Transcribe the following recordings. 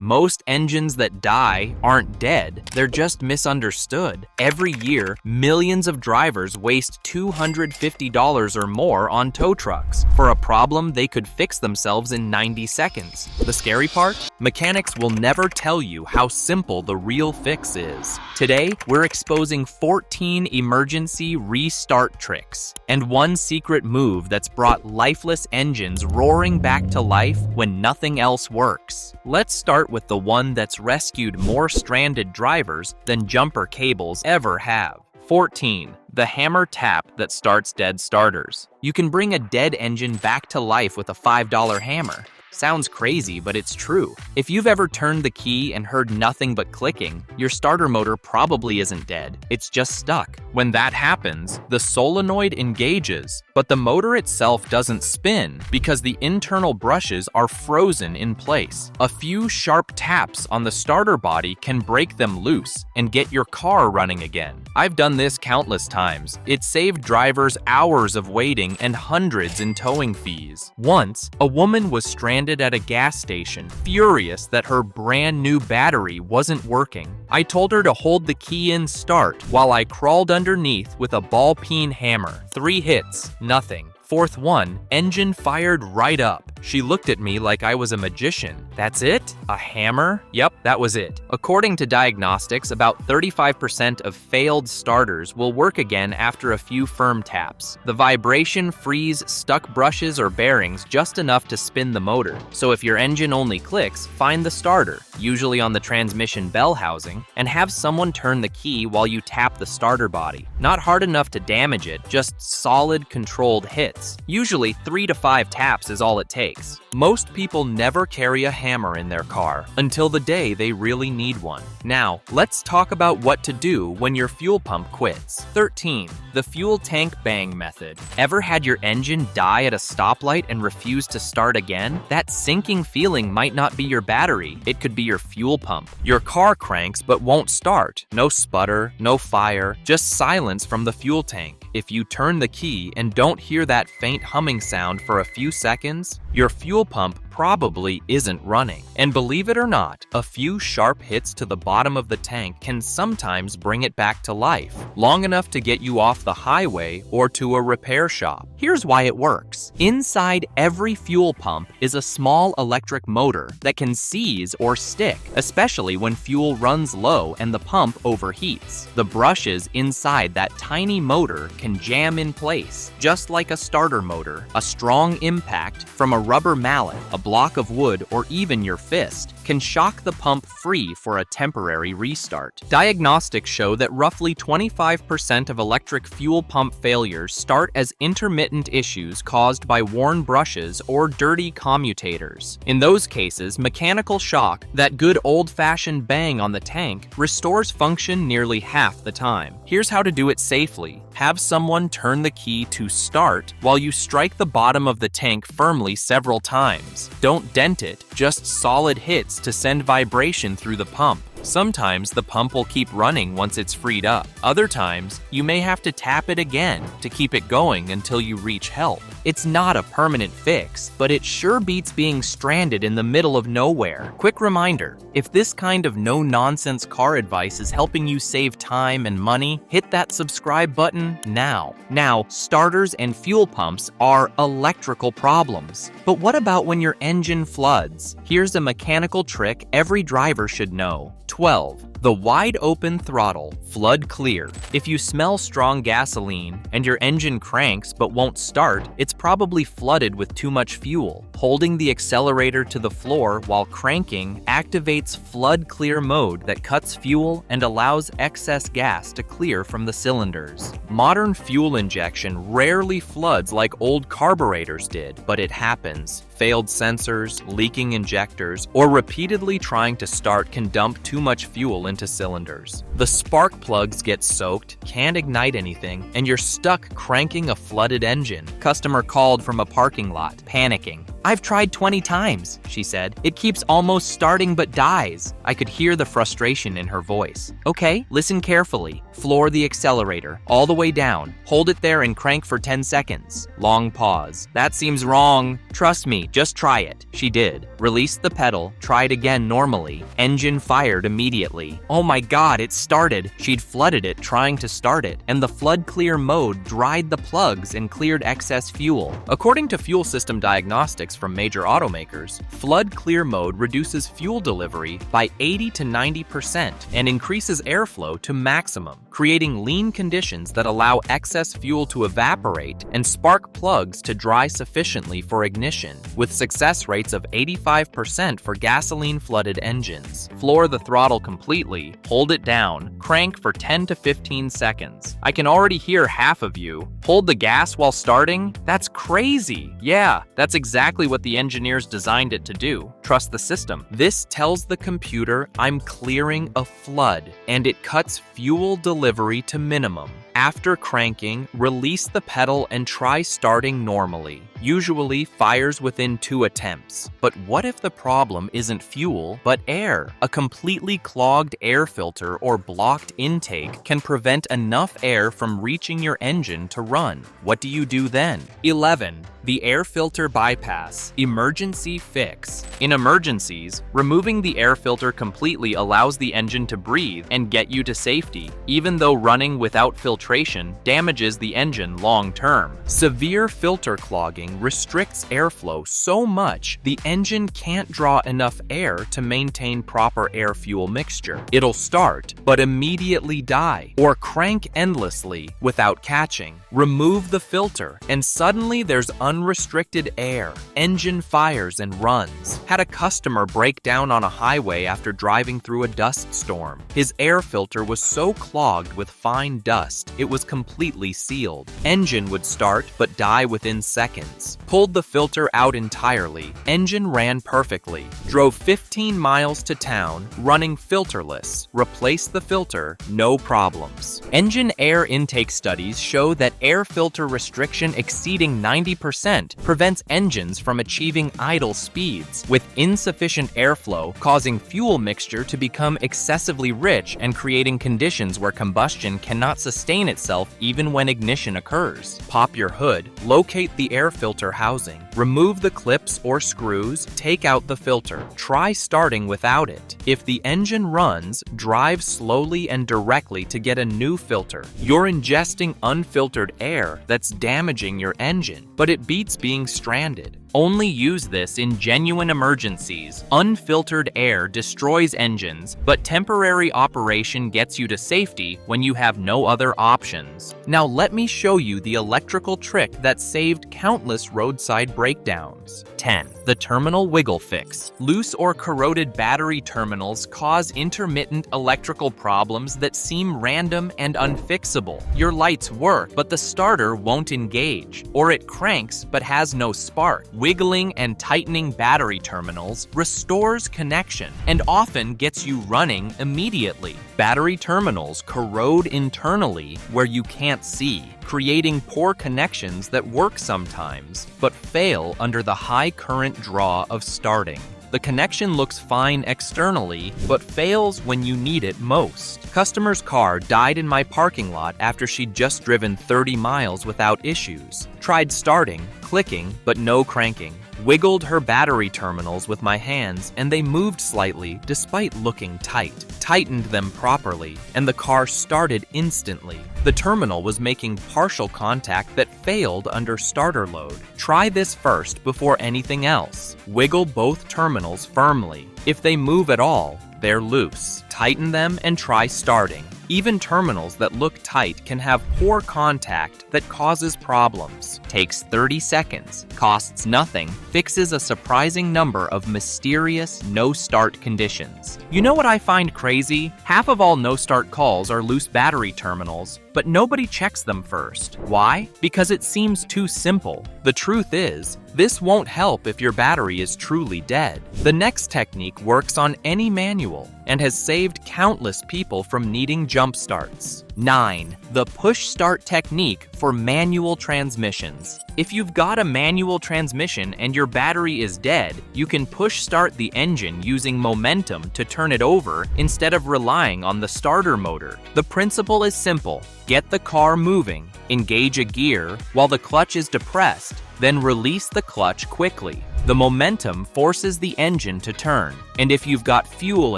Most engines that die aren't dead, they're just misunderstood. Every year, millions of drivers waste $250 or more on tow trucks for a problem they could fix themselves in 90 seconds. The scary part? Mechanics will never tell you how simple the real fix is. Today, we're exposing 14 emergency restart tricks and one secret move that's brought lifeless engines roaring back to life when nothing else works. Let's start with the one that's rescued more stranded drivers than jumper cables ever have. 14. The hammer tap that starts dead starters. You can bring a dead engine back to life with a $5 hammer. Sounds crazy, but it's true. If you've ever turned the key and heard nothing but clicking, your starter motor probably isn't dead. It's just stuck. When that happens, the solenoid engages, but the motor itself doesn't spin because the internal brushes are frozen in place. A few sharp taps on the starter body can break them loose and get your car running again. I've done this countless times. It saved drivers hours of waiting and hundreds in towing fees. Once, a woman was stranded at a gas station, furious that her brand new battery wasn't working. I told her to hold the key in start while I crawled underneath with a ball-peen hammer. 3 hits, nothing. Fourth one, engine fired right up. She looked at me like I was a magician. That's it? A hammer? Yep, that was it. According to Diagnostics, about 35% of failed starters will work again after a few firm taps. The vibration frees stuck brushes or bearings just enough to spin the motor. So if your engine only clicks, find the starter, usually on the transmission bell housing, and have someone turn the key while you tap the starter body. Not hard enough to damage it, just solid, controlled hits. Usually 3 to 5 taps is all it takes. Most people never carry a hammer in their car until the day they really need one. Now, let's talk about what to do when your fuel pump quits. 13. The fuel tank bang method. Ever had your engine die at a stoplight and refuse to start again? That sinking feeling might not be your battery. It could be your fuel pump. Your car cranks but won't start. No sputter, no fire, just silence from the fuel tank. If you turn the key and don't hear that faint humming sound for a few seconds, your fuel pump probably isn't running. And believe it or not, a few sharp hits to the bottom of the tank can sometimes bring it back to life, long enough to get you off the highway or to a repair shop. Here's why it works. Inside every fuel pump is a small electric motor that can seize or stick, especially when fuel runs low and the pump overheats. The brushes inside that tiny motor can jam in place, just like a starter motor. A strong impact from a rubber mallet, a block of wood, or even your fist can shock the pump free for a temporary restart. Diagnostics show that roughly 25% of electric fuel pump failures start as intermittent issues caused by worn brushes or dirty commutators. In those cases, mechanical shock, that good old-fashioned bang on the tank, restores function nearly half the time. Here's how to do it safely. Have someone turn the key to start while you strike the bottom of the tank firmly several times. Don't dent it, just solid hits to send vibration through the pump. Sometimes the pump will keep running once it's freed up. Other times, you may have to tap it again to keep it going until you reach help. It's not a permanent fix, but it sure beats being stranded in the middle of nowhere. Quick reminder, if this kind of no-nonsense car advice is helping you save time and money, hit that subscribe button now. Now, starters and fuel pumps are electrical problems. But what about when your engine floods? Here's a mechanical trick every driver should know. 12. The wide open throttle, flood clear. If you smell strong gasoline and your engine cranks but won't start, it's probably flooded with too much fuel. Holding the accelerator to the floor while cranking activates flood clear mode that cuts fuel and allows excess gas to clear from the cylinders. Modern fuel injection rarely floods like old carburetors did, but it happens. Failed sensors, leaking injectors, or repeatedly trying to start can dump too much fuel into cylinders. The spark plugs get soaked, can't ignite anything, and you're stuck cranking a flooded engine. Customer called from a parking lot, panicking. "I've tried 20 times," she said. "It keeps almost starting but dies." I could hear the frustration in her voice. "Okay, listen carefully. Floor the accelerator all the way down. Hold it there and crank for 10 seconds. Long pause. "That seems wrong." "Trust me, just try it." She did. Released the pedal, tried again normally. Engine fired immediately. Oh my God, it started. She'd flooded it trying to start it, and the flood clear mode dried the plugs and cleared excess fuel. According to fuel system diagnostics from major automakers, flood clear mode reduces fuel delivery by 80 to 90% and increases airflow to maximum, creating lean conditions that allow excess fuel to evaporate and spark plugs to dry sufficiently for ignition, with success rates of 85% for gasoline-flooded engines. Floor the throttle completely, hold it down, crank for 10 to 15 seconds. I can already hear half of you. Hold the gas while starting? That's crazy. Yeah, that's exactly what the engineers designed it to do. Trust the system. This tells the computer I'm clearing a flood, and it cuts fuel delivery to minimum. After cranking, release the pedal and try starting normally. Usually fires within 2 attempts. But what if the problem isn't fuel, but air? A completely clogged air filter or blocked intake can prevent enough air from reaching your engine to run. What do you do then? 11. The air filter bypass. Emergency fix. In emergencies, removing the air filter completely allows the engine to breathe and get you to safety, even though running without filtration damages the engine long term. Severe filter clogging restricts airflow so much the engine can't draw enough air to maintain proper air-fuel mixture. It'll start, but immediately die, or crank endlessly without catching. Remove the filter, and suddenly there's unrestricted air. Engine fires and runs. Had a customer break down on a highway after driving through a dust storm. His air filter was so clogged with fine dust, it was completely sealed. Engine would start, but die within seconds. Pulled the filter out entirely. Engine ran perfectly. Drove 15 miles to town, running filterless. Replaced the filter, no problems. Engine air intake studies show that air filter restriction exceeding 90% prevents engines from achieving idle speeds, with insufficient airflow causing fuel mixture to become excessively rich and creating conditions where combustion cannot sustain itself even when ignition occurs. Pop your hood, locate the air filter housing, remove the clips or screws, take out the filter. Try starting without it. If the engine runs, drive slowly and directly to get a new filter. You're ingesting unfiltered air that's damaging your engine, but it beats being stranded. Only use this in genuine emergencies. Unfiltered air destroys engines, but temporary operation gets you to safety when you have no other options. Now let me show you the electrical trick that saved countless roadside breakdowns. 10. The terminal wiggle fix. Loose or corroded battery terminals cause intermittent electrical problems that seem random and unfixable. Your lights work, but the starter won't engage, or it cranks but has no spark. Wiggling and tightening battery terminals restores connection and often gets you running immediately. Battery terminals corrode internally where you can't see, creating poor connections that work sometimes, but fail under the high current draw of starting. The connection looks fine externally, but fails when you need it most. Customer's car died in my parking lot after she'd just driven 30 miles without issues. Tried starting, clicking, but no cranking. Wiggled her battery terminals with my hands and they moved slightly despite looking tight. Tightened them properly and the car started instantly. The terminal was making partial contact that failed under starter load. Try this first before anything else. Wiggle both terminals firmly. If they move at all, they're loose. Tighten them and try starting. Even terminals that look tight can have poor contact that causes problems. Takes 30 seconds, costs nothing, fixes a surprising number of mysterious no-start conditions. You know what I find crazy? Half of all no-start calls are loose battery terminals, but nobody checks them first. Why? Because it seems too simple. The truth is, this won't help if your battery is truly dead. The next technique works on any manual and has saved countless people from needing jump starts. 9. The push start technique for manual transmissions. If you've got a manual transmission and your battery is dead, you can push start the engine using momentum to turn it over instead of relying on the starter motor. The principle is simple. Get the car moving, engage a gear while the clutch is depressed, then release the clutch quickly. The momentum forces the engine to turn, and if you've got fuel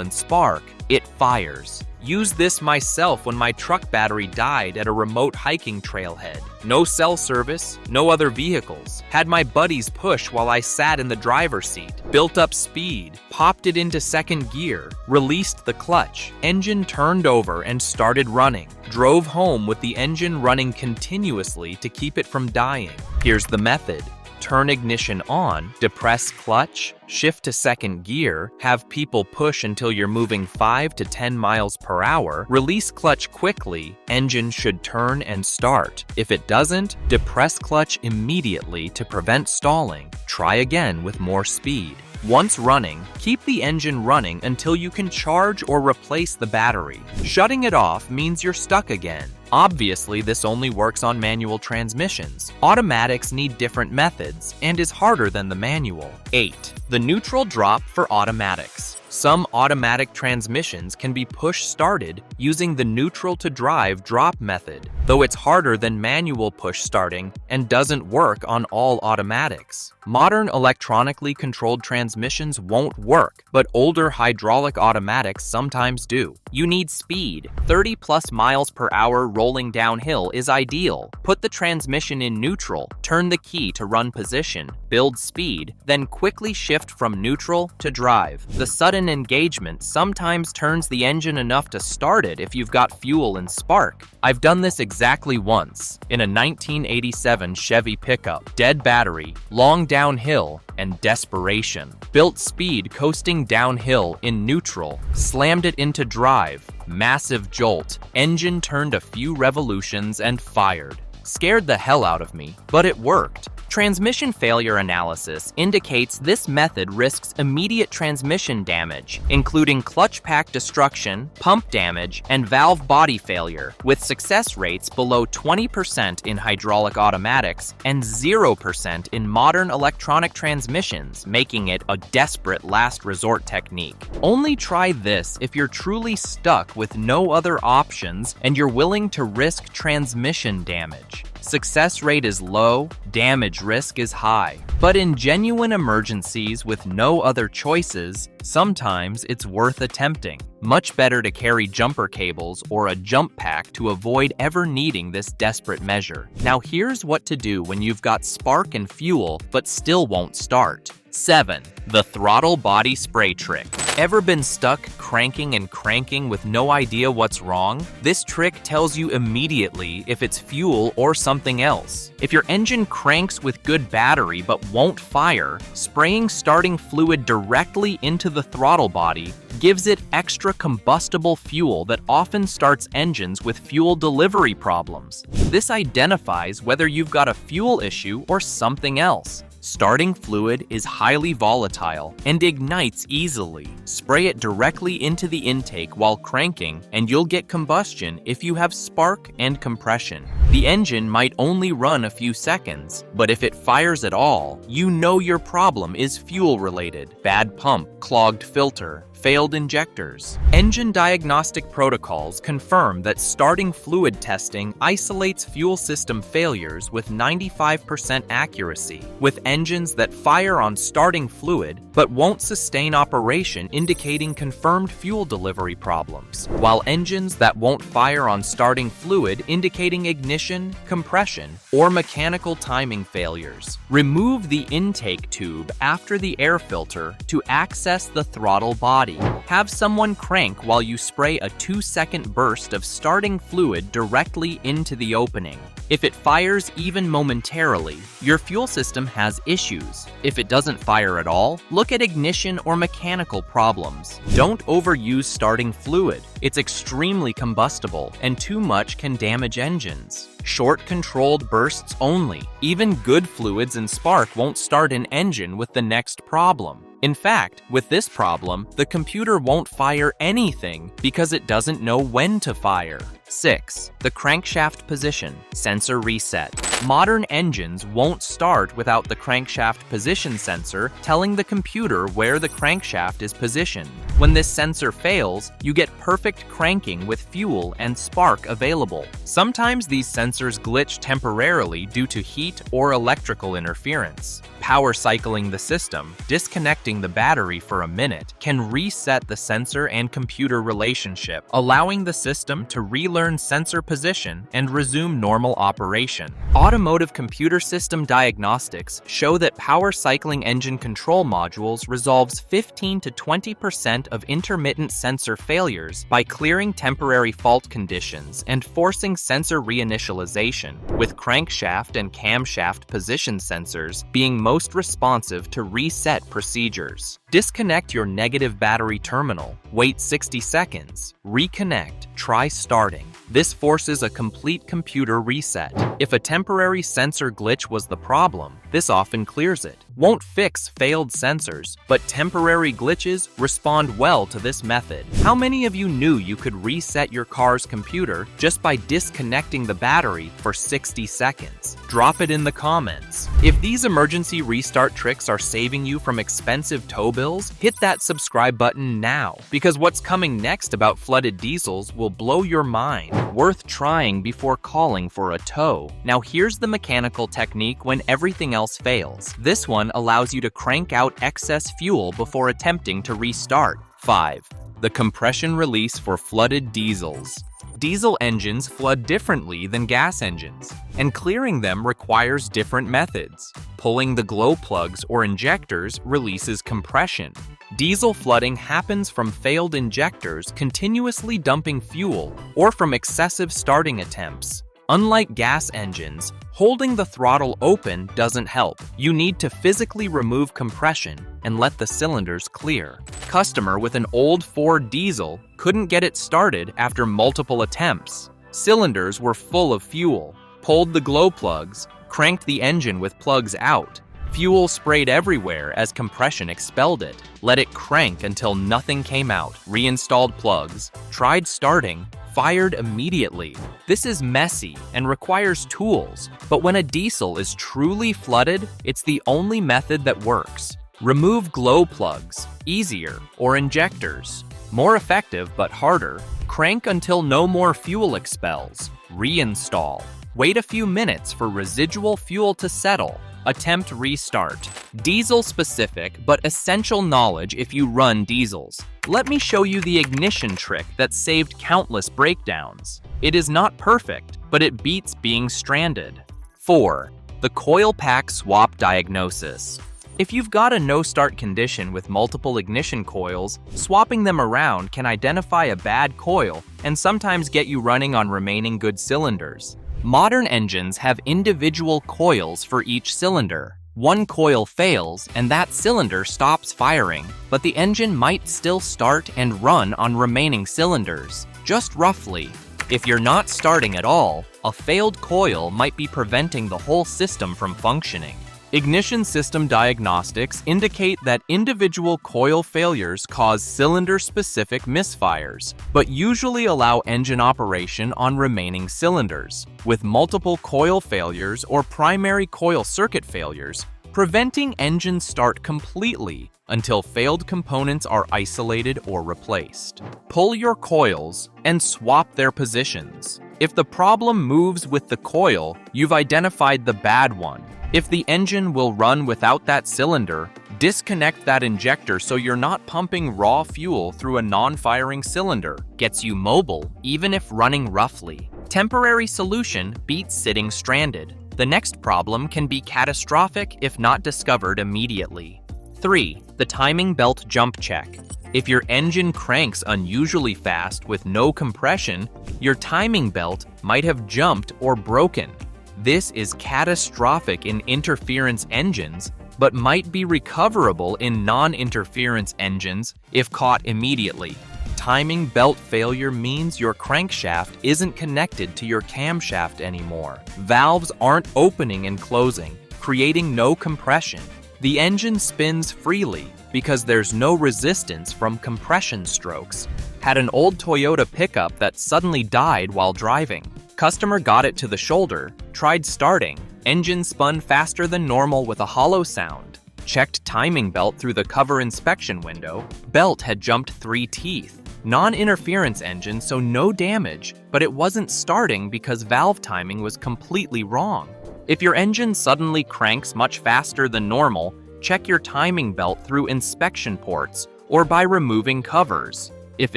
and spark, it fires. Used this myself when my truck battery died at a remote hiking trailhead. No cell service, no other vehicles. Had my buddies push while I sat in the driver's seat. Built up speed, popped it into second gear, released the clutch. Engine turned over and started running. Drove home with the engine running continuously to keep it from dying. Here's the method. Turn ignition on, depress clutch, shift to second gear, have people push until you're moving 5 to 10 miles per hour, release clutch quickly, engine should turn and start. If it doesn't, depress clutch immediately to prevent stalling. Try again with more speed. Once running, keep the engine running until you can charge or replace the battery. Shutting it off means you're stuck again. Obviously, this only works on manual transmissions. Automatics need different methods and is harder than the manual. 8. The neutral drop for automatics. Some automatic transmissions can be push-started using the neutral to drive drop method, though it's harder than manual push starting and doesn't work on all automatics. Modern electronically controlled transmissions won't work, but older hydraulic automatics sometimes do. You need speed. 30+ miles per hour rolling downhill is ideal. Put the transmission in neutral, turn the key to run position, build speed, then quickly shift from neutral to drive. The sudden engagement sometimes turns the engine enough to start it if you've got fuel and spark. I've done this exactly once in a 1987 Chevy pickup. Dead battery, long downhill, and desperation. Built speed coasting downhill in neutral, slammed it into drive, massive jolt, engine turned a few revolutions and fired. Scared the hell out of me, but it worked. Transmission failure analysis indicates this method risks immediate transmission damage, including clutch pack destruction, pump damage, and valve body failure, with success rates below 20% in hydraulic automatics and 0% in modern electronic transmissions, making it a desperate last resort technique. Only try this if you're truly stuck with no other options and you're willing to risk transmission damage. Success rate is low, damage risk is high. But in genuine emergencies with no other choices, sometimes it's worth attempting. Much better to carry jumper cables or a jump pack to avoid ever needing this desperate measure. Now here's what to do when you've got spark and fuel but still won't start. 7. The throttle body spray trick. Ever been stuck cranking and cranking with no idea what's wrong? This trick tells you immediately if it's fuel or something else. If your engine cranks with good battery but won't fire, spraying starting fluid directly into the throttle body gives it extra combustible fuel that often starts engines with fuel delivery problems. This identifies whether you've got a fuel issue or something else. Starting fluid is highly volatile and ignites easily. Spray it directly into the intake while cranking and you'll get combustion if you have spark and compression. The engine might only run a few seconds, but if it fires at all, you know your problem is fuel related. Bad pump, clogged filter, failed injectors. Engine diagnostic protocols confirm that starting fluid testing isolates fuel system failures with 95% accuracy, with engines that fire on starting fluid but won't sustain operation indicating confirmed fuel delivery problems, while engines that won't fire on starting fluid indicating ignition, compression, or mechanical timing failures. Remove the intake tube after the air filter to access the throttle body. Have someone crank while you spray a 2-second burst of starting fluid directly into the opening. If it fires even momentarily, your fuel system has issues. If it doesn't fire at all, look at ignition or mechanical problems. Don't overuse starting fluid. It's extremely combustible, and too much can damage engines. Short controlled bursts only. Even good fluids and spark won't start an engine with the next problem. In fact, with this problem, the computer won't fire anything because it doesn't know when to fire. 6. The crankshaft position, sensor reset. Modern engines won't start without the crankshaft position sensor telling the computer where the crankshaft is positioned. When this sensor fails, you get perfect cranking with fuel and spark available. Sometimes these sensors glitch temporarily due to heat or electrical interference. Power cycling the system, disconnecting the battery for a minute, can reset the sensor and computer relationship, allowing the system to relearn sensor position and resume normal operation. Automotive computer system diagnostics show that power cycling engine control modules resolves 15 to 20% of intermittent sensor failures by clearing temporary fault conditions and forcing sensor reinitialization, with crankshaft and camshaft position sensors being most responsive to reset procedures. Disconnect your negative battery terminal, wait 60 seconds, reconnect, try starting. This forces a complete computer reset. If a temporary sensor glitch was the problem, this often clears it. Won't fix failed sensors, but temporary glitches respond well to this method. How many of you knew you could reset your car's computer just by disconnecting the battery for 60 seconds? Drop it in the comments. If these emergency restart tricks are saving you from expensive tow bills, hit that subscribe button now, because what's coming next about flooded diesels will blow your mind. Worth trying before calling for a tow. Now here's the mechanical technique when everything else fails. This one allows you to crank out excess fuel before attempting to restart. 5. The compression release for flooded diesels. Diesel engines flood differently than gas engines, and clearing them requires different methods. Pulling the glow plugs or injectors releases compression. Diesel flooding happens from failed injectors continuously dumping fuel or from excessive starting attempts. Unlike gas engines, holding the throttle open doesn't help. You need to physically remove compression and let the cylinders clear. Customer with an old Ford diesel couldn't get it started after multiple attempts. Cylinders were full of fuel. Pulled the glow plugs, cranked the engine with plugs out. Fuel sprayed everywhere as compression expelled it. Let it crank until nothing came out. Reinstalled plugs, tried starting, fired immediately. This is messy and requires tools, but when a diesel is truly flooded, it's the only method that works. Remove glow plugs, easier, or injectors. More effective but harder. Crank until no more fuel expels. Reinstall. Wait a few minutes for residual fuel to settle. Attempt restart. Diesel-specific but essential knowledge if you run diesels. Let me show you the ignition trick that saved countless breakdowns. It is not perfect, but it beats being stranded. 4. The coil pack swap diagnosis. If you've got a no-start condition with multiple ignition coils, swapping them around can identify a bad coil and sometimes get you running on remaining good cylinders. Modern engines have individual coils for each cylinder. One coil fails and that cylinder stops firing, but the engine might still start and run on remaining cylinders, just roughly. If you're not starting at all, a failed coil might be preventing the whole system from functioning. Ignition system diagnostics indicate that individual coil failures cause cylinder-specific misfires, but usually allow engine operation on remaining cylinders. With multiple coil failures or primary coil circuit failures, preventing engine start completely until failed components are isolated or replaced. Pull your coils and swap their positions. If the problem moves with the coil, you've identified the bad one. If the engine will run without that cylinder, disconnect that injector so you're not pumping raw fuel through a non-firing cylinder. Gets you mobile, even if running roughly. Temporary solution beats sitting stranded. The next problem can be catastrophic if not discovered immediately. 3. The timing belt jump check. If your engine cranks unusually fast with no compression, your timing belt might have jumped or broken. This is catastrophic in interference engines, but might be recoverable in non-interference engines if caught immediately. Timing belt failure means your crankshaft isn't connected to your camshaft anymore. Valves aren't opening and closing, creating no compression. The engine spins freely because there's no resistance from compression strokes. Had an old Toyota pickup that suddenly died while driving. Customer got it to the shoulder, tried starting, engine spun faster than normal with a hollow sound. Checked timing belt through the cover inspection window, belt had jumped 3 teeth. Non-interference engine, so no damage, but it wasn't starting because valve timing was completely wrong. If your engine suddenly cranks much faster than normal, check your timing belt through inspection ports or by removing covers. If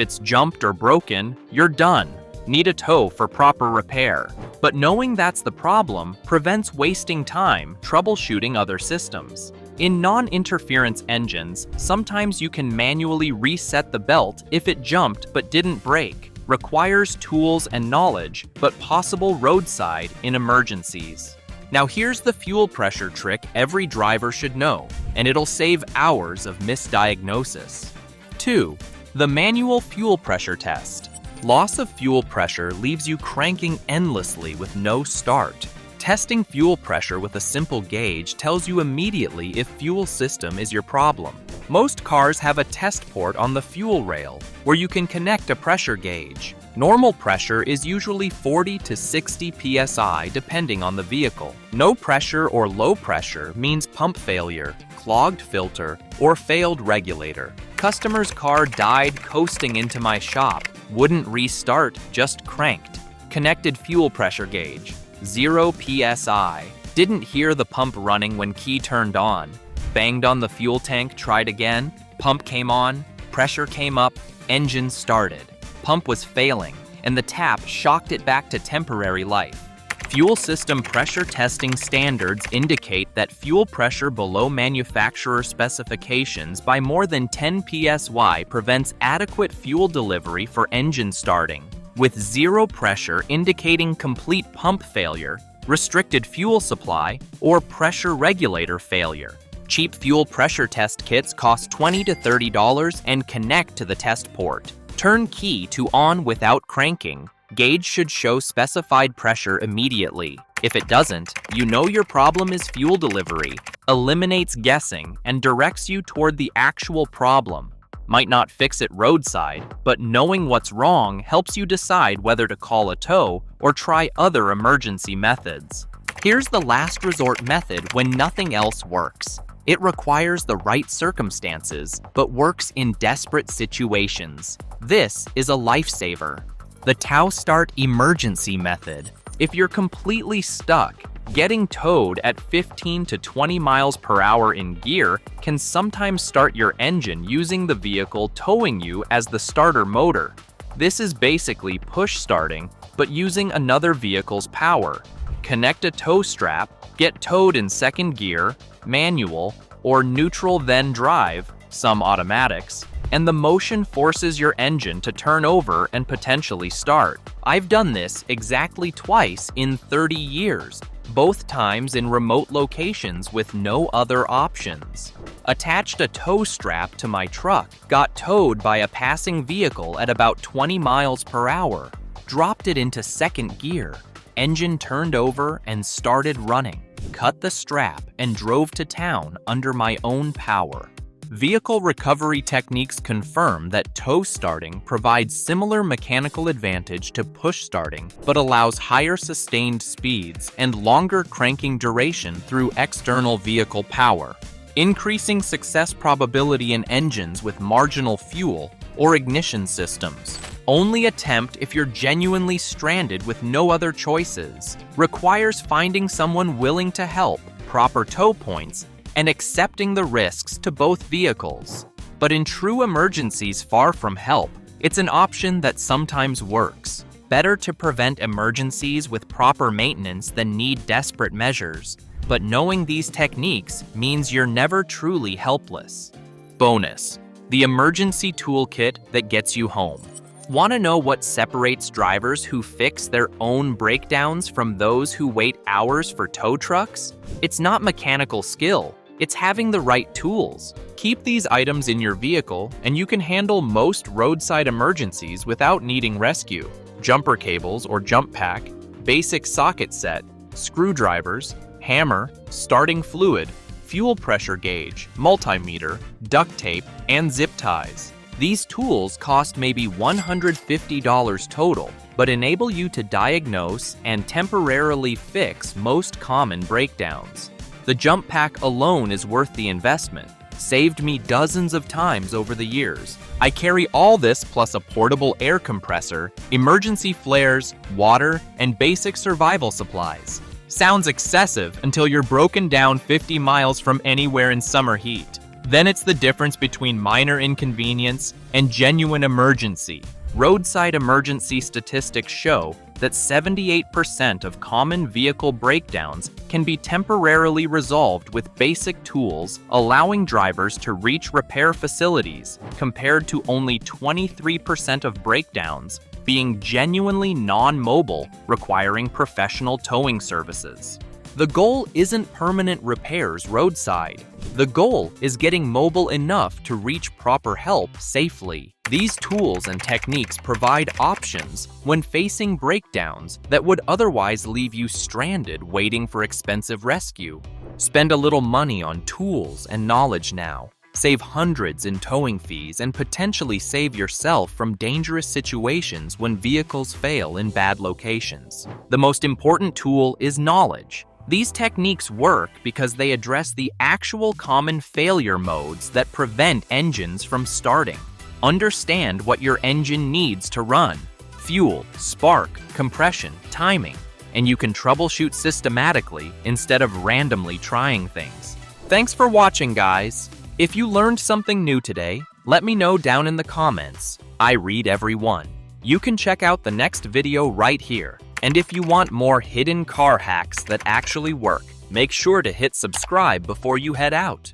it's jumped or broken, you're done. Need a tow for proper repair. But knowing that's the problem prevents wasting time troubleshooting other systems. In non-interference engines, sometimes you can manually reset the belt if it jumped but didn't break. Requires tools and knowledge, but possible roadside in emergencies. Now here's the fuel pressure trick every driver should know, and it'll save hours of misdiagnosis. 2. The manual fuel pressure test. Loss of fuel pressure leaves you cranking endlessly with no start. Testing fuel pressure with a simple gauge tells you immediately if fuel system is your problem. Most cars have a test port on the fuel rail where you can connect a pressure gauge. Normal pressure is usually 40 to 60 psi depending on the vehicle. No pressure or low pressure means pump failure, clogged filter, or failed regulator. Customer's car died coasting into my shop. Wouldn't restart, just cranked. Connected fuel pressure gauge. 0 psi. Didn't hear the pump running when key turned on. Banged on the fuel tank, tried again. Pump came on, pressure came up, engine started. Pump was failing, and the tap shocked it back to temporary life. Fuel system pressure testing standards indicate that fuel pressure below manufacturer specifications by more than 10 psi prevents adequate fuel delivery for engine starting, with 0 pressure indicating complete pump failure, restricted fuel supply, or pressure regulator failure. Cheap fuel pressure test kits cost $20 to $30 and connect to the test port. Turn key to on without cranking. Gauge should show specified pressure immediately. If it doesn't, you know your problem is fuel delivery, eliminates guessing, and directs you toward the actual problem. Might not fix it roadside, but knowing what's wrong helps you decide whether to call a tow or try other emergency methods. Here's the last resort method when nothing else works. It requires the right circumstances, but works in desperate situations. This is a lifesaver. The Tow Start Emergency Method. If you're completely stuck, getting towed at 15 to 20 miles per hour in gear can sometimes start your engine using the vehicle towing you as the starter motor. This is basically push starting, but using another vehicle's power. Connect a tow strap, get towed in second gear, manual, or neutral then drive, some automatics, and the motion forces your engine to turn over and potentially start. I've done this exactly twice in 30 years, both times in remote locations with no other options. Attached a tow strap to my truck, got towed by a passing vehicle at about 20 miles per hour, dropped it into second gear, engine turned over and started running, cut the strap and drove to town under my own power. Vehicle recovery techniques confirm that tow starting provides similar mechanical advantage to push starting, but allows higher sustained speeds and longer cranking duration through external vehicle power, increasing success probability in engines with marginal fuel or ignition systems. Only attempt if you're genuinely stranded with no other choices. Requires finding someone willing to help, proper tow points, and accepting the risks to both vehicles. But in true emergencies far from help, it's an option that sometimes works. Better to prevent emergencies with proper maintenance than need desperate measures. But knowing these techniques means you're never truly helpless. Bonus: the emergency toolkit that gets you home. Want to know what separates drivers who fix their own breakdowns from those who wait hours for tow trucks? It's not mechanical skill. It's having the right tools. Keep these items in your vehicle and you can handle most roadside emergencies without needing rescue. Jumper cables or jump pack, basic socket set, screwdrivers, hammer, starting fluid, fuel pressure gauge, multimeter, duct tape, and zip ties. These tools cost maybe $150 total, but enable you to diagnose and temporarily fix most common breakdowns. The jump pack alone is worth the investment. Saved me dozens of times over the years. I carry all this plus a portable air compressor, emergency flares, water, and basic survival supplies. Sounds excessive until you're broken down 50 miles from anywhere in summer heat. Then it's the difference between minor inconvenience and genuine emergency. Roadside emergency statistics show that 78% of common vehicle breakdowns can be temporarily resolved with basic tools, allowing drivers to reach repair facilities, compared to only 23% of breakdowns being genuinely non-mobile, requiring professional towing services. The goal isn't permanent repairs roadside. The goal is getting mobile enough to reach proper help safely. These tools and techniques provide options when facing breakdowns that would otherwise leave you stranded waiting for expensive rescue. Spend a little money on tools and knowledge now. Save hundreds in towing fees and potentially save yourself from dangerous situations when vehicles fail in bad locations. The most important tool is knowledge. These techniques work because they address the actual common failure modes that prevent engines from starting. Understand what your engine needs to run: fuel, spark, compression, timing, and you can troubleshoot systematically instead of randomly trying things. Thanks for watching, guys. If you learned something new today, let me know down in the comments. I read every one. You can check out the next video right here. And if you want more hidden car hacks that actually work, make sure to hit subscribe before you head out.